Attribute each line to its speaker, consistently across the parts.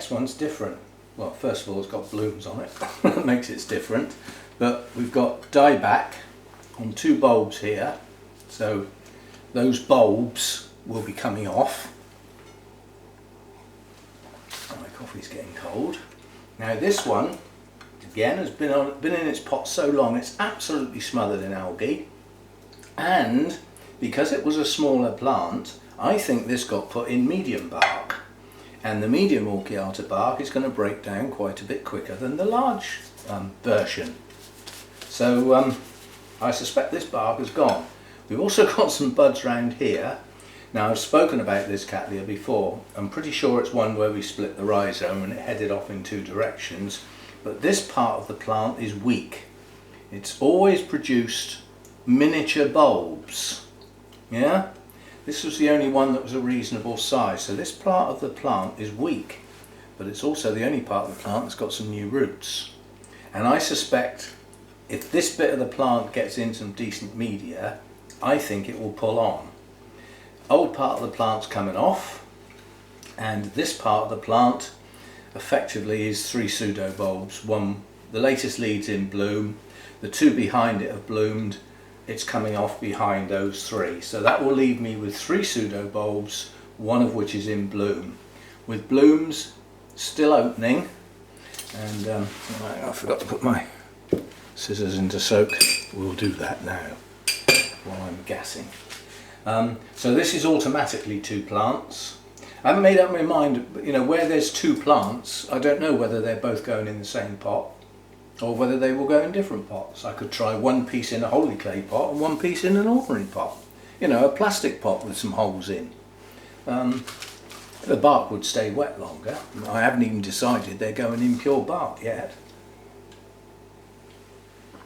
Speaker 1: next one's different. Well, first of all, it's got blooms on it. That makes it different. But we've got dieback on 2 bulbs here. So those bulbs will be coming off. My coffee's getting cold. Now this one, again, has been in its pot so long it's absolutely smothered in algae. And because it was a smaller plant, I think this got put in medium bark. And the medium Orchiata bark is going to break down quite a bit quicker than the large version. So I suspect this bark has gone. We've also got some buds round here. Now I've spoken about this Cattleya before. I'm pretty sure it's one where we split the rhizome and it headed off in 2 directions. But this part of the plant is weak. It's always produced miniature bulbs. Yeah? This was the only one that was a reasonable size. So this part of the plant is weak. But it's also the only part of the plant that's got some new roots. And I suspect if this bit of the plant gets in some decent media, I think it will pull on. Old part of the plant's coming off, and this part of the plant effectively is 3 pseudo bulbs. One, the latest lead's in bloom, the 2 behind it have bloomed, it's coming off behind those 3. So that will leave me with 3 pseudo bulbs, one of which is in bloom. With blooms still opening, and I forgot to put my scissors into soak. We'll do that now while I'm gassing. So this is automatically 2 plants. I haven't made up my mind, you know, where there's 2 plants, I don't know whether they're both going in the same pot or whether they will go in different pots. I could try one piece in a holy clay pot and one piece in an ordinary pot. You know, a plastic pot with some holes in. The bark would stay wet longer. I haven't even decided they're going in pure bark yet.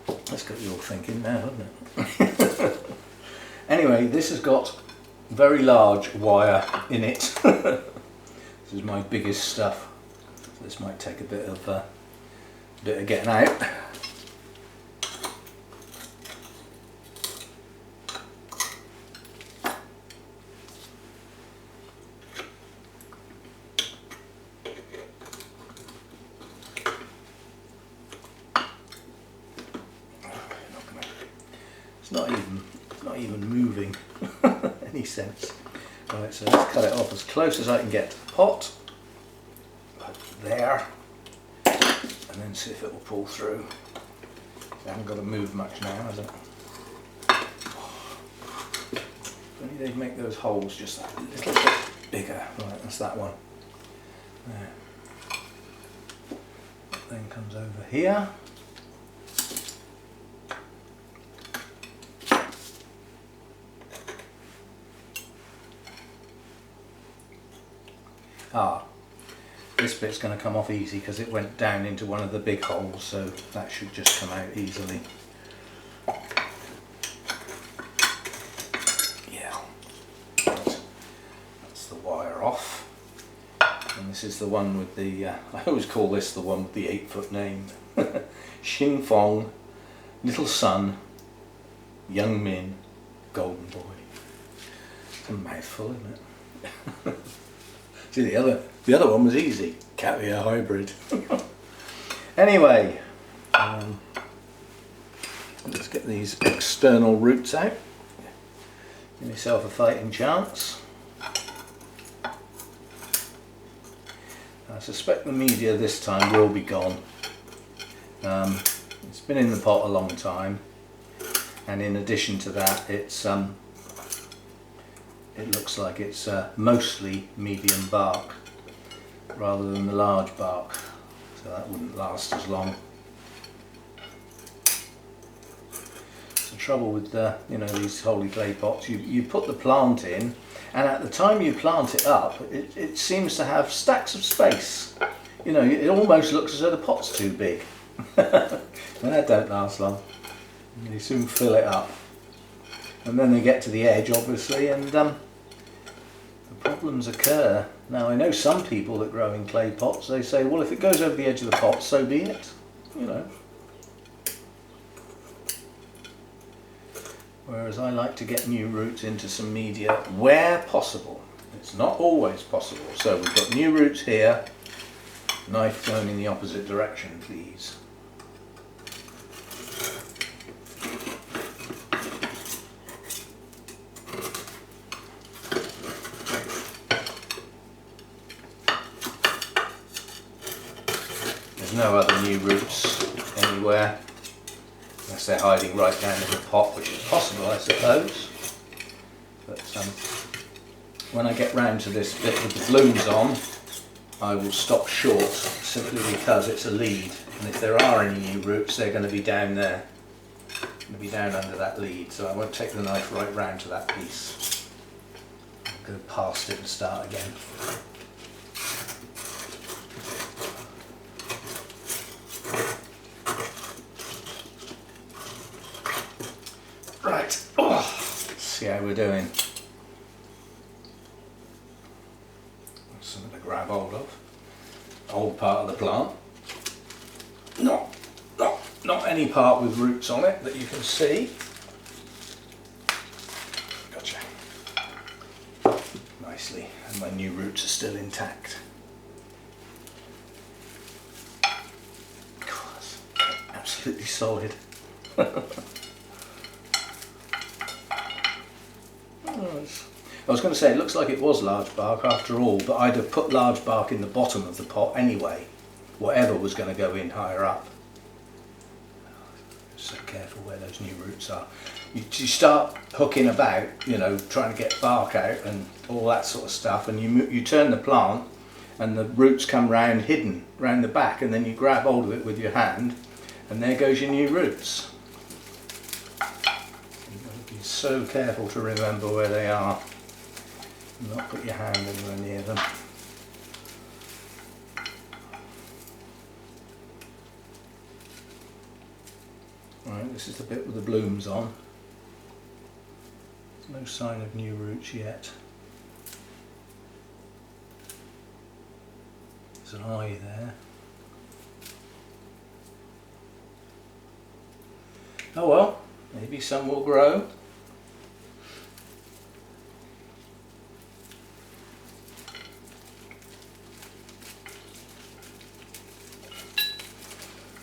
Speaker 1: That's got you all thinking now, hasn't it? Anyway, this has got very large wire in it. This is my biggest stuff. So this might take a bit of getting out. It's not even moving any sense. Right, so let's cut it off as close as I can get to the pot. Put it there, and then see if it will pull through. I haven't got to move much now, has it? If only they'd make those holes just that little bit bigger. Right, that's that one. There. That then comes over here. This bit's going to come off easy because it went down into one of the big holes, so that should just come out easily. Yeah, that's the wire off. And this is the one with the, I always call this the one with the 8-foot name. Xing Fong, Little Sun, Young Min, Golden Boy. It's a mouthful, isn't it? See, the other one was easy. Caviar hybrid. Anyway, let's get these external roots out. Give myself a fighting chance. I suspect the media this time will be gone. It's been in the pot a long time, and in addition to that, it looks like it's mostly medium bark rather than the large bark, so that wouldn't last as long. It's the trouble with you know, these holy clay pots. You put the plant in, and at the time you plant it up, it seems to have stacks of space. You know, it almost looks as though the pot's too big. But that don't last long. You soon fill it up, and then they get to the edge, obviously, and problems occur. Now I know some people that grow in clay pots, they say, well, if it goes over the edge of the pot, so be it, you know. Whereas I like to get new roots into some media where possible. It's not always possible. So we've got new roots here, Knife going in the opposite direction, please. There's no other new roots anywhere, unless they're hiding right down in the pot, which is possible, I suppose. But when I get round to this bit with the blooms on, I will stop short, simply because it's a lead, and if there are any new roots, they're going to be down there, going to be down under that lead, so I won't take the knife right round to that piece. I'll go past it and start again. Right, let's see how we're doing. Something to grab hold of. Old part of the plant. Not any part with roots on it that you can see. Gotcha. Nicely, and my new roots are still intact. God, that's absolutely solid. I was going to say, it looks like it was large bark after all, but I'd have put large bark in the bottom of the pot anyway, whatever was going to go in higher up. So careful where those new roots are. You start hooking about, you know, trying to get bark out and all that sort of stuff, and you turn the plant and the roots come round hidden round the back, and then you grab hold of it with your hand and there goes your new roots. You've got to be so careful to remember where they are. Not put your hand anywhere near them. Right, this is the bit with the blooms on. There's no sign of new roots yet. There's an eye there. Oh well, maybe some will grow.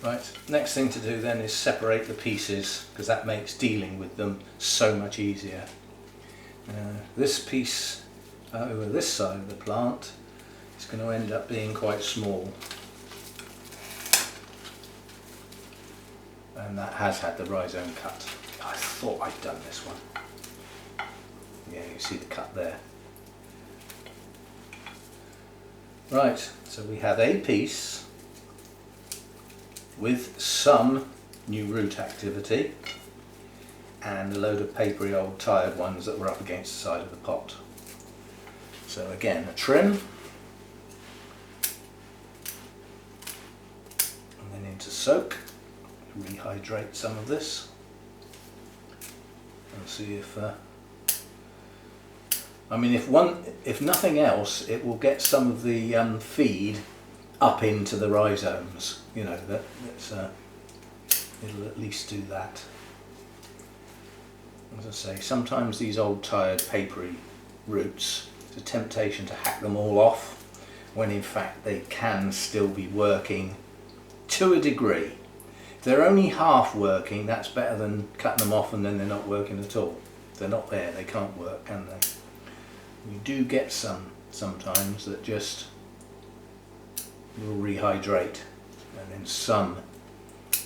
Speaker 1: Right, next thing to do then is separate the pieces, because that makes dealing with them so much easier. This piece over this side of the plant is going to end up being quite small, and that has had the rhizome cut. I thought I'd done this one. Yeah, you see the cut there. Right, so we have a piece with some new root activity and a load of papery old tired ones that were up against the side of the pot. So again, a trim, and then into soak, rehydrate some of this and see if I mean, if nothing else, it will get some of the feed up into the rhizomes. You know, it'll at least do that. As I say, sometimes these old tired papery roots, it's a temptation to hack them all off, when in fact they can still be working to a degree. If they're only half working, that's better than cutting them off and then they're not working at all. If they're not there, they can't work, can they? You do get some sometimes that just will rehydrate, and then some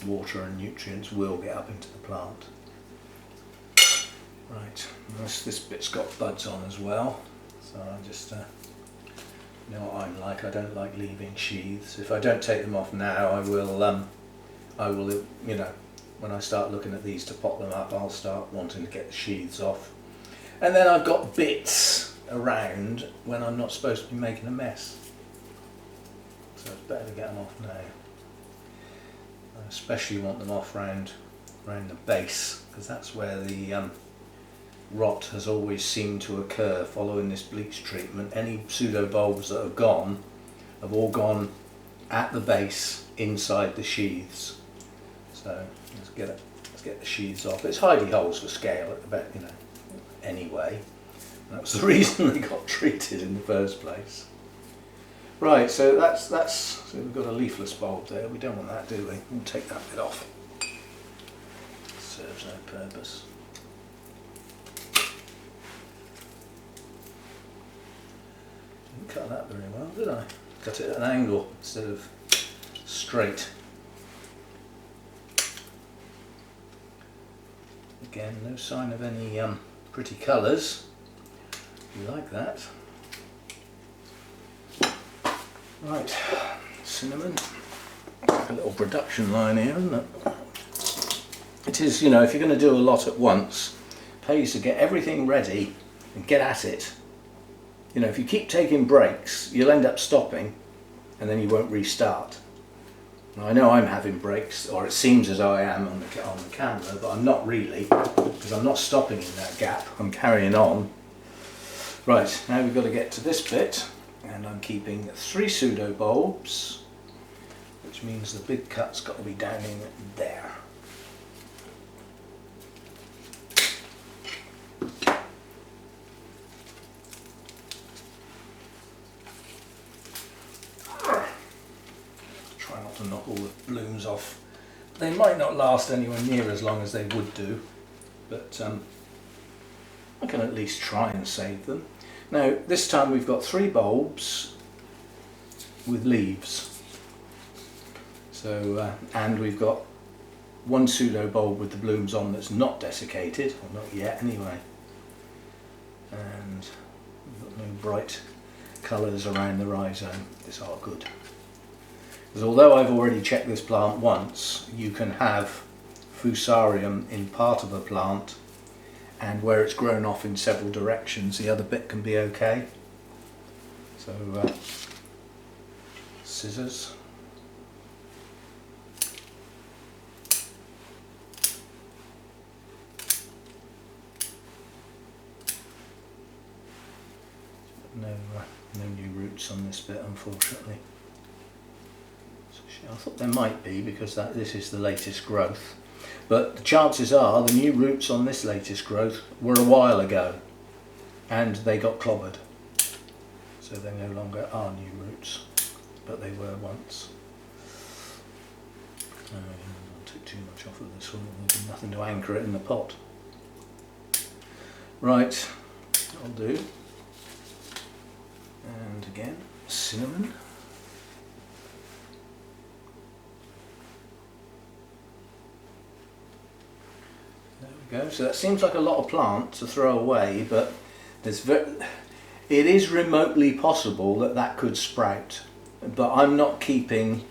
Speaker 1: water and nutrients will get up into the plant. Right, this bit's got buds on as well, so I just, you know what I'm like, I don't like leaving sheaths. If I don't take them off now, I will, you know, when I start looking at these to pot them up, I'll start wanting to get the sheaths off. And then I've got bits around when I'm not supposed to be making a mess. So it's better to get them off now. I especially want them off round the base, because that's where the rot has always seemed to occur following this bleach treatment. Any pseudo bulbs that have gone have all gone at the base inside the sheaths. So let's get the sheaths off. It's hidey holes for scale at the back, you know. Anyway, that was the reason they got treated in the first place. Right, so so we've got a leafless bulb there. We don't want that, do we? We'll take that bit off. Serves no purpose. Didn't cut that very well, did I? Cut it at an angle instead of straight. Again, no sign of any pretty colours. We like that. Right, cinnamon. A little production line here, isn't it? It is, you know, if you're going to do a lot at once, it pays to get everything ready and get at it. You know, if you keep taking breaks, you'll end up stopping and then you won't restart. Now, I know I'm having breaks, or it seems as though I am on the camera, but I'm not really, because I'm not stopping in that gap. I'm carrying on. Right, now we've got to get to this bit, and I'm keeping 3 pseudo bulbs, which means the big cut's got to be down in there. Try not to knock all the blooms off. They might not last anywhere near as long as they would do, but I can at least try and save them. Now this time we've got 3 bulbs with leaves. So and we've got 1 pseudo bulb with the blooms on that's not desiccated, or not yet anyway. And we've got no bright colours around the rhizome. This are good. Because although I've already checked this plant once, you can have fusarium in part of a plant, and where it's grown off in several directions, the other bit can be okay. So scissors. No new roots on this bit, unfortunately. I thought there might be, because this is the latest growth, but the chances are the new roots on this latest growth were a while ago and they got clobbered, so they no longer are new roots, but they were once. I don't take too much off of this one, there'll be nothing to anchor it in the pot. Right, that'll do. And again, cinnamon. Go. So that seems like a lot of plant to throw away, but it is remotely possible that that could sprout, but I'm not keeping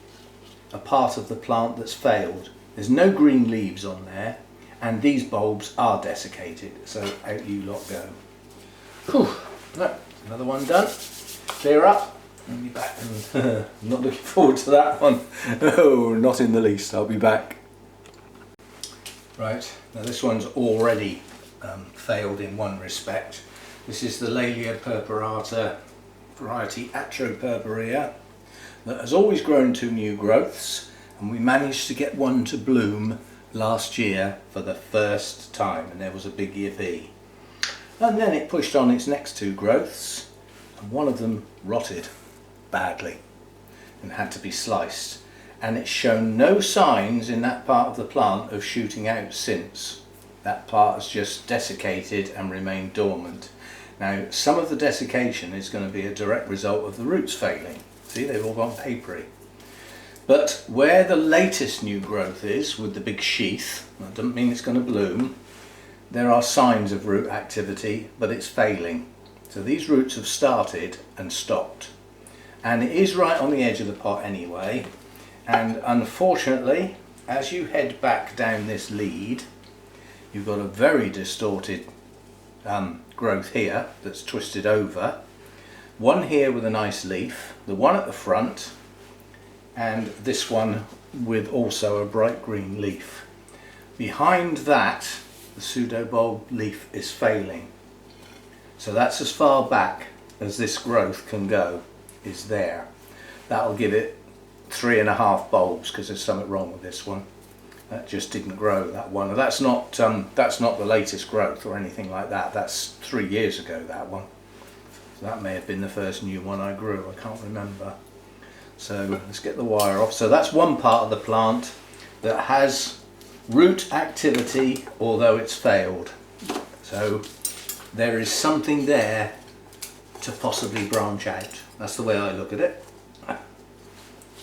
Speaker 1: a part of the plant that's failed. There's no green leaves on there, and these bulbs are desiccated, so out you lot go. Whew. No, another one done. Clear up and be back. And I'm not looking forward to that one. Oh, not in the least. I'll be back. Right, now this one's already failed in one respect. This is the Laylia purpurata variety Atropurpurea that has always grown 2 new growths, and we managed to get one to bloom last year for the first time, and there was a big yippee. And then it pushed on its next 2 growths, and one of them rotted badly and had to be sliced. And it's shown no signs in that part of the plant of shooting out since. That part has just desiccated and remained dormant. Now, some of the desiccation is going to be a direct result of the roots failing. See, they've all gone papery. But where the latest new growth is, with the big sheath, that doesn't mean it's going to bloom, there are signs of root activity, but it's failing. So these roots have started and stopped. And it is right on the edge of the pot anyway. And unfortunately, as you head back down this lead, you've got a very distorted growth here that's twisted over. One here with a nice leaf, the one at the front, and this one with also a bright green leaf. Behind that, the pseudobulb leaf is failing. So that's as far back as this growth can go, is there. That'll give it 3.5 bulbs, because there's something wrong with this one. That just didn't grow, that one. That's not the latest growth or anything like that. That's 3 years ago, that one. So that may have been the first new one I grew, I can't remember. So let's get the wire off. So that's one part of the plant that has root activity, although it's failed. So there is something there to possibly branch out. That's the way I look at it.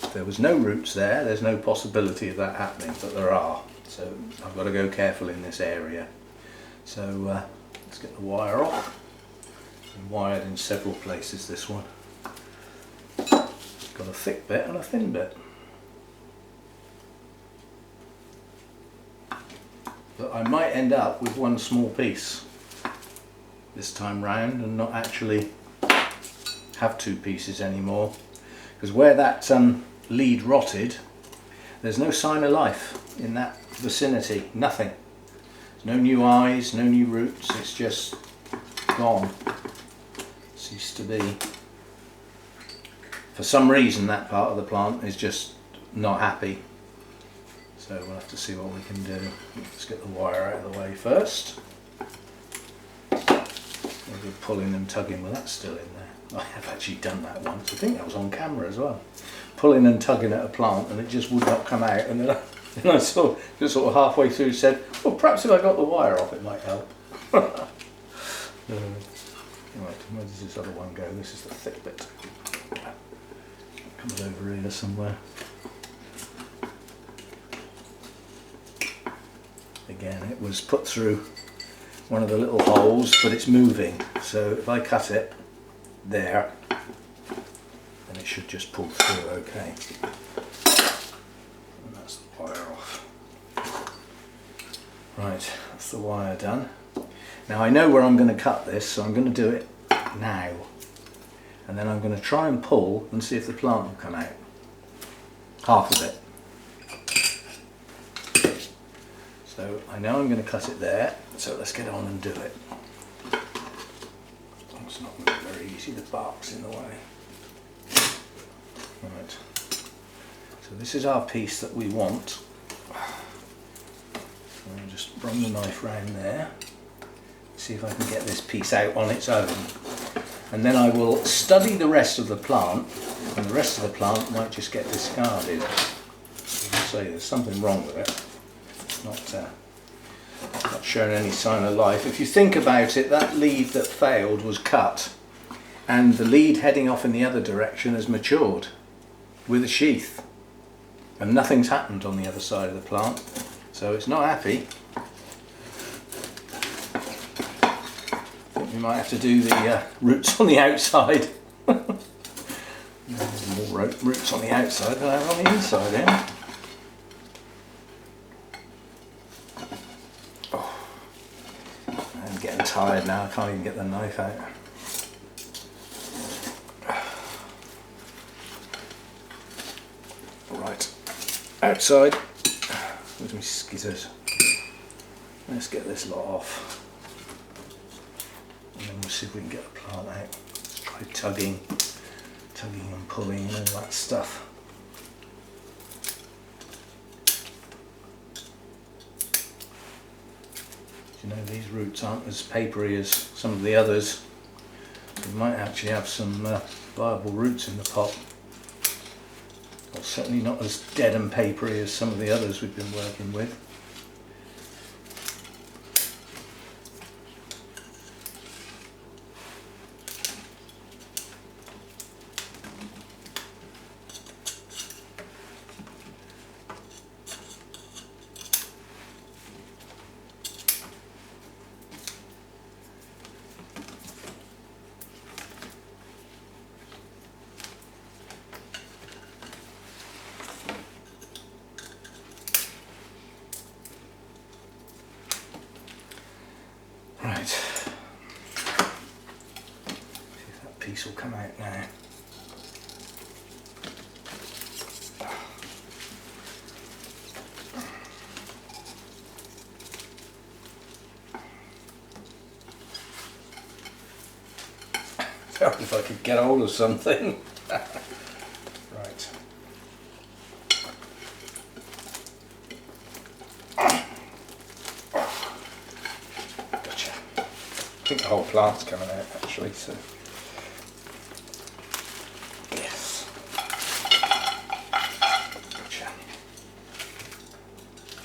Speaker 1: If there was no roots there, there's no possibility of that happening, but there are. So I've got to go careful in this area. So let's get the wire off. It's been wired in several places, this one. It's got a thick bit and a thin bit. But I might end up with one small piece this time round and not actually have two pieces anymore, because where that lead rotted, there's no sign of life in that vicinity, nothing. There's no new eyes, no new roots, it's just gone. Ceased to be. For some reason that part of the plant is just not happy. So we'll have to see what we can do. Let's get the wire out of the way first. Maybe pulling and tugging, well that's still in there. I have actually done that once. I think that was on camera as well. Pulling and tugging at a plant and it just would not come out, and then I saw, just sort of halfway through said, well perhaps if I got the wire off it might help. Right, where does this other one go? This is the thick bit. Comes over here somewhere. Again, it was put through one of the little holes, but it's moving. So if I cut it there, then it should just pull through okay. And that's the wire off. Right, that's the wire done. Now I know where I'm going to cut this, so I'm going to do it now. And then I'm going to try and pull and see if the plant will come out. Half of it. So I know I'm going to cut it there, so let's get on and do it. It's not going to be very easy, the bark's in the way. Right, so this is our piece that we want. I'll just run the knife round there, see if I can get this piece out on its own. And then I will study the rest of the plant, and the rest of the plant might just get discarded. As I say, there's something wrong with it. Not showing any sign of life. If you think about it, that lead that failed was cut, and the lead heading off in the other direction has matured with a sheath, and nothing's happened on the other side of the plant, so it's not happy. I think we might have to do the roots on the outside. There's more roots on the outside than I have on the inside here. I'm getting tired now, I can't even get the knife out. Right, outside, where's my scissors? Let's get this lot off. And then we'll see if we can get the plant out. Let's try tugging and pulling and all that stuff. You know, these roots aren't as papery as some of the others. We might actually have some viable roots in the pot. Well, certainly not as dead and papery as some of the others we've been working with. Right, see if that piece will come out now. If I could get hold of something. Right. Gotcha. I think the whole plant's coming out actually, so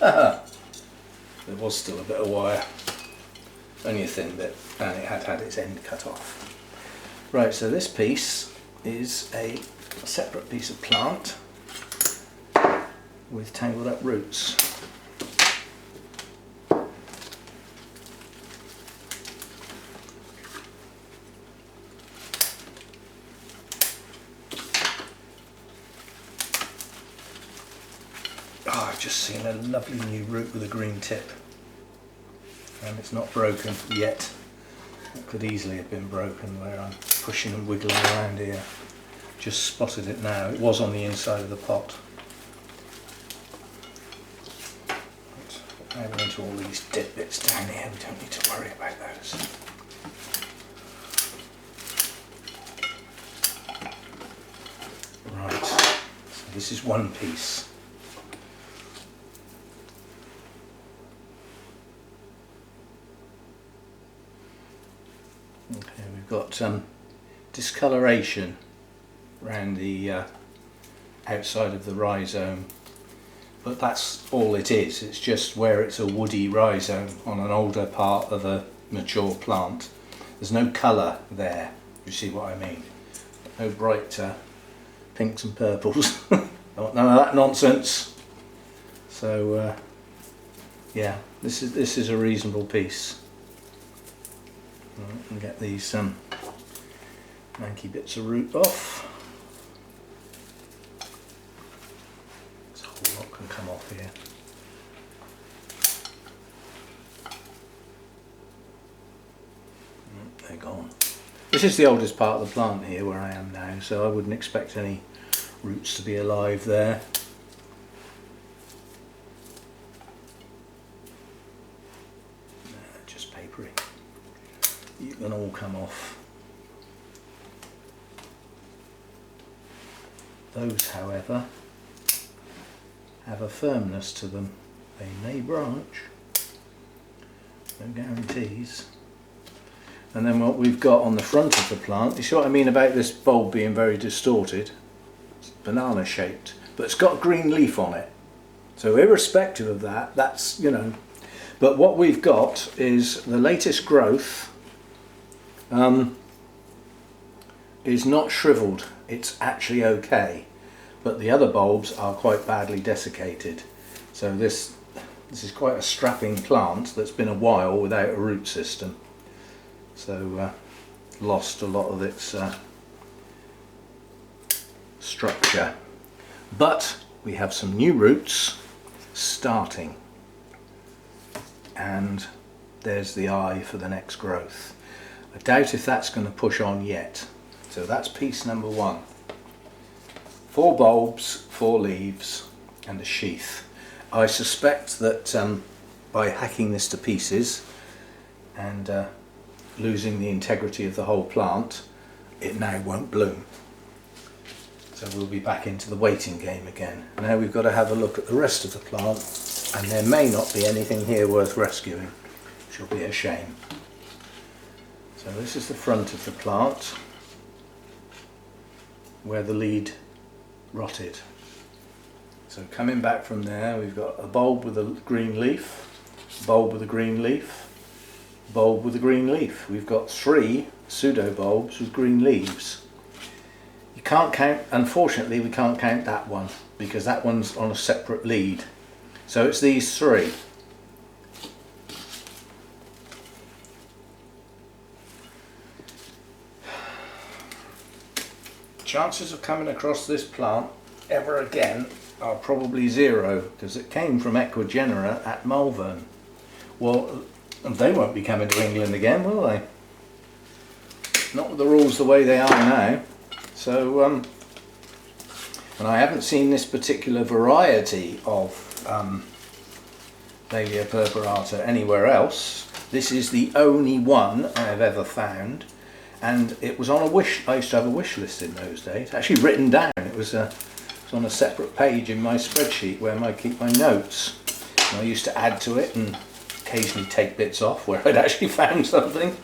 Speaker 1: There was still a bit of wire, only a thin bit, and it had its end cut off. Right, so this piece is a separate piece of plant with tangled up roots. Oh, I've just seen a lovely new root with a green tip, and it's not broken yet. It could easily have been broken where I'm pushing and wiggling around here. Just spotted it now. It was on the inside of the pot. Now we're into all these dead bits down here, we don't need to worry about those. Right, so this is one piece. Okay, we've got discoloration around the outside of the rhizome, but that's all it is. It's just where it's a woody rhizome on an older part of a mature plant. There's no colour there, you see what I mean? No bright pinks and purples. None of that nonsense. So yeah, this is a reasonable piece. And get these manky bits of root off. This whole lot can come off here. They're gone. This is the oldest part of the plant here where I am now, so I wouldn't expect any roots to be alive there. Just papery. You can all come off. Those, however, have a firmness to them. They may branch, no guarantees. And then what we've got on the front of the plant, you see what I mean about this bulb being very distorted? It's banana shaped, but it's got a green leaf on it. So irrespective of that, that's, you know, but what we've got is the latest growth is not shriveled, it's actually okay, but the other bulbs are quite badly desiccated. So this is quite a strapping plant that's been a while without a root system, so lost a lot of its structure. But we have some new roots starting, and there's the eye for the next growth. I doubt if that's going to push on yet. So that's piece number one. 4 bulbs, 4 leaves and a sheath. I suspect that by hacking this to pieces and losing the integrity of the whole plant, it now won't bloom. So we'll be back into the waiting game again. Now we've got to have a look at the rest of the plant, and there may not be anything here worth rescuing, which will be a shame. So this is the front of the plant where the lead rotted. So coming back from there, we've got a bulb with a green leaf, bulb with a green leaf, bulb with a green leaf. We've got 3 pseudo bulbs with green leaves. You can't count, unfortunately we can't count that one because that one's on a separate lead. So it's these 3. Chances of coming across this plant ever again are probably 0, because it came from Ecuagenera at Malvern. Well, they won't be coming to England again, will they? Not with the rules the way they are now. So, and I haven't seen this particular variety of Laylia purpurata anywhere else. This is the only one I've ever found. And it was on a wish. I used to have a wish list in those days, actually written down. It was on a separate page in my spreadsheet where I keep my notes. And I used to add to it and occasionally take bits off where I'd actually found something.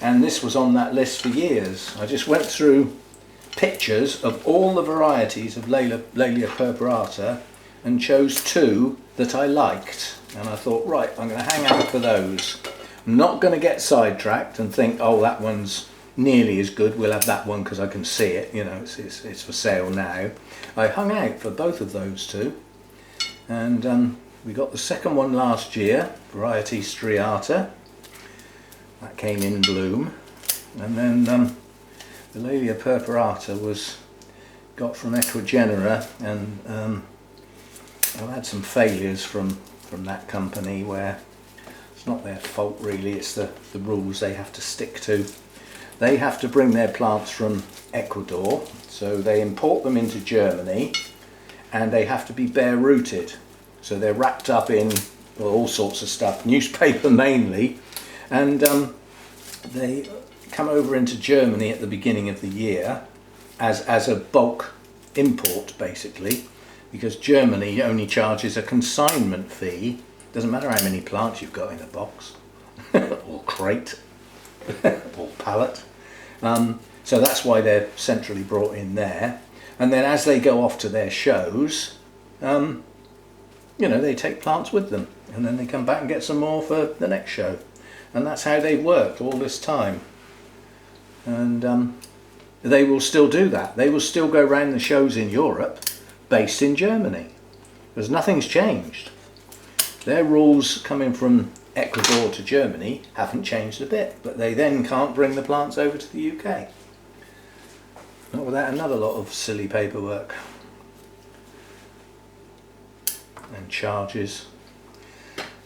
Speaker 1: And this was on that list for years. I just went through pictures of all the varieties of Laylia purpurata and chose two that I liked, and I thought, right, I'm going to hang out for those. I'm not going to get sidetracked and think, oh, that one's nearly as good, we'll have that one because I can see it, you know, it's for sale now. I hung out for both of those two, and we got the second one last year, variety striata, that came in bloom, and then the Laylia purpurata was got from Equigenera, and I've had some failures from that company where it's not their fault really, it's the rules they have to stick to. They have to bring their plants from Ecuador, so they import them into Germany, and they have to be bare rooted. So they're wrapped up in, well, all sorts of stuff, newspaper mainly, and they come over into Germany at the beginning of the year as a bulk import basically, because Germany only charges a consignment fee. Doesn't matter how many plants you've got in a box or crate or pallet. So that's why they're centrally brought in there, and then as they go off to their shows, you know, they take plants with them, and then they come back and get some more for the next show, and that's how they've worked all this time. And they will still do that. They will still go around the shows in Europe based in Germany, because nothing's changed. Their rules coming from Ecuador to Germany haven't changed a bit, but they then can't bring the plants over to the UK. Not without another lot of silly paperwork and charges.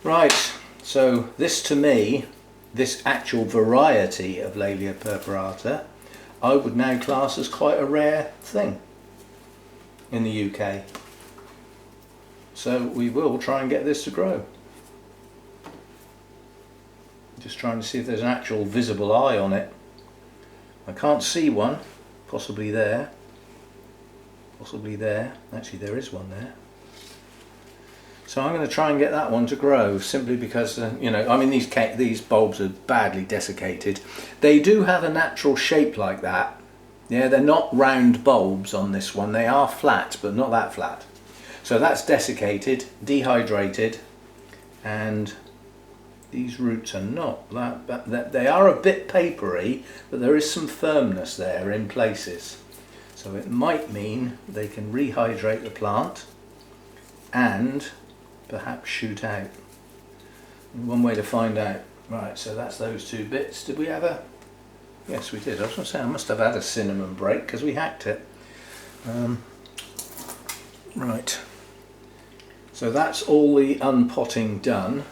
Speaker 1: Right, so this to me, this actual variety of Laylia purpurata, I would now class as quite a rare thing in the UK. So we will try and get this to grow. Just trying to see if there's an actual visible eye on it. I can't see one, possibly there, possibly there. Actually there is one there. So I'm going to try and get that one to grow, simply because, you know, I mean these bulbs are badly desiccated. They do have a natural shape like that. Yeah, they're not round bulbs on this one, they are flat, but not that flat. So that's desiccated, dehydrated, and these roots are not that, they are a bit papery, but there is some firmness there in places. So it might mean they can rehydrate the plant and perhaps shoot out. One way to find out. Right, so that's those two bits. Did we have a... Yes, we did. I was going to say I must have had a cinnamon break because we hacked it. Right. So that's all the unpotting done.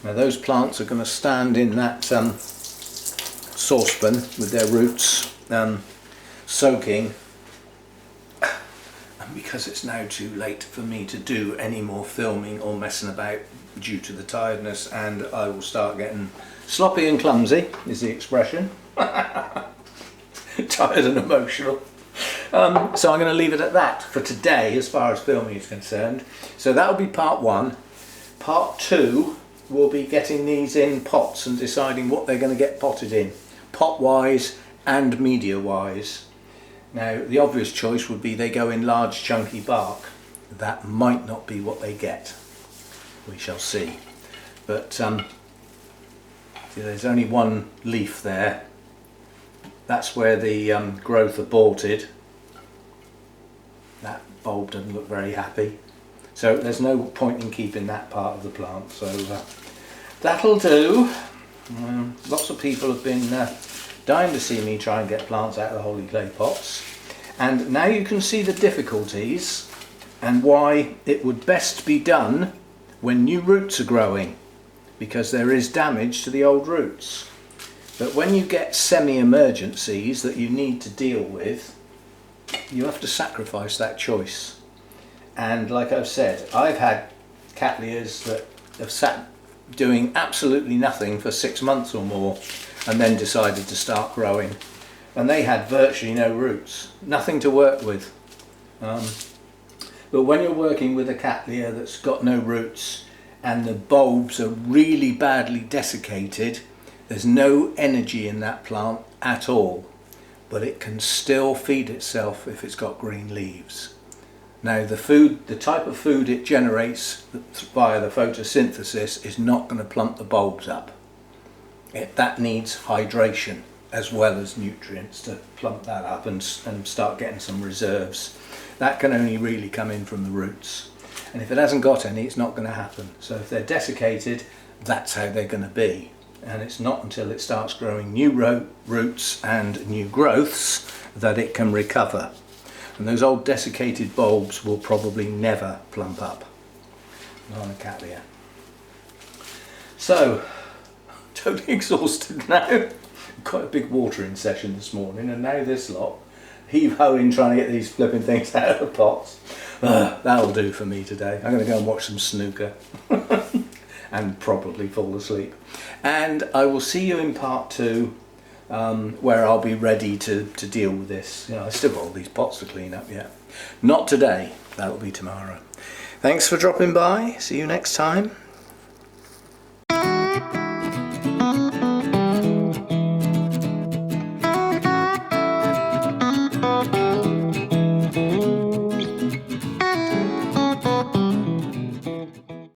Speaker 1: Now those plants are going to stand in that saucepan with their roots soaking. And because it's now too late for me to do any more filming or messing about due to the tiredness, and I will start getting sloppy and clumsy is the expression. Tired and emotional. So I'm going to leave it at that for today as far as filming is concerned. So that will be part one. Part two will be getting these in pots and deciding what they're going to get potted in, pot wise and media wise. Now the obvious choice would be they go in large chunky bark. That might not be what they get. We shall see. But see, there's only one leaf there. That's where the growth aborted. That bulb doesn't look very happy. So there's no point in keeping that part of the plant. So that'll do. Lots of people have been dying to see me try and get plants out of the holy clay pots. And now you can see the difficulties and why it would best be done when new roots are growing, because there is damage to the old roots. But when you get semi-emergencies that you need to deal with, you have to sacrifice that choice. And like I've said, I've had Cattleyas that have sat doing absolutely nothing for 6 months or more and then decided to start growing, and they had virtually no roots, nothing to work with. But when you're working with a Cattleya that's got no roots and the bulbs are really badly desiccated, there's no energy in that plant at all, but it can still feed itself if it's got green leaves. Now the type of food it generates via the photosynthesis is not going to plump the bulbs up. That needs hydration as well as nutrients to plump that up and start getting some reserves. That can only really come in from the roots. And if it hasn't got any, it's not going to happen. So if they're desiccated, that's how they're going to be. And it's not until it starts growing new roots and new growths that it can recover. And those old desiccated bulbs will probably never plump up. Not on a Cattleya. So, totally exhausted now. Quite a big watering session this morning, and now this lot heave-hoing trying to get these flipping things out of the pots. That'll do for me today. I'm going to go and watch some snooker and probably fall asleep. And I will see you in part 2, where I'll be ready to deal with this. You know, I've still got all these pots to clean up yet. Not today, that'll be tomorrow. Thanks for dropping by. See you next time.